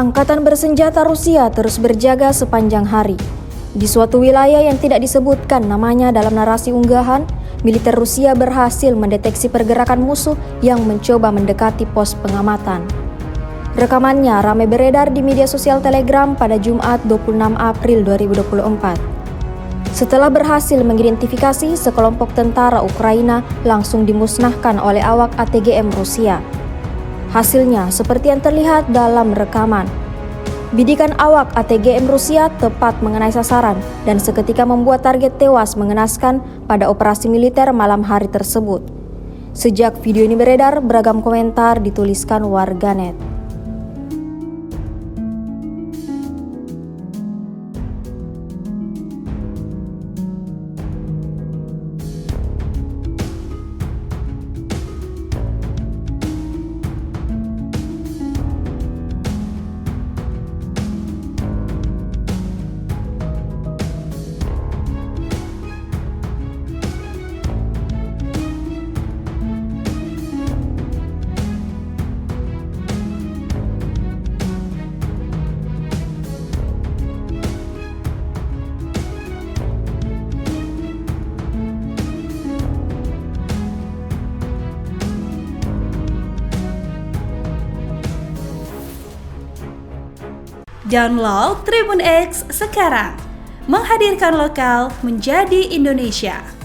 Angkatan bersenjata Rusia terus berjaga sepanjang hari. Di suatu wilayah yang tidak disebutkan namanya dalam narasi unggahan, militer Rusia berhasil mendeteksi pergerakan musuh yang mencoba mendekati pos pengamatan. Rekamannya ramai beredar di media sosial Telegram pada Jumat 26 April 2024. Setelah berhasil mengidentifikasi, sekelompok tentara Ukraina langsung dimusnahkan oleh awak ATGM Rusia. Hasilnya seperti yang terlihat dalam rekaman. Bidikan awak ATGM Rusia tepat mengenai sasaran dan seketika membuat target tewas mengenaskan pada operasi militer malam hari tersebut. Sejak video ini beredar, beragam komentar dituliskan warganet. Download Tribun X sekarang, menghadirkan lokal menjadi Indonesia.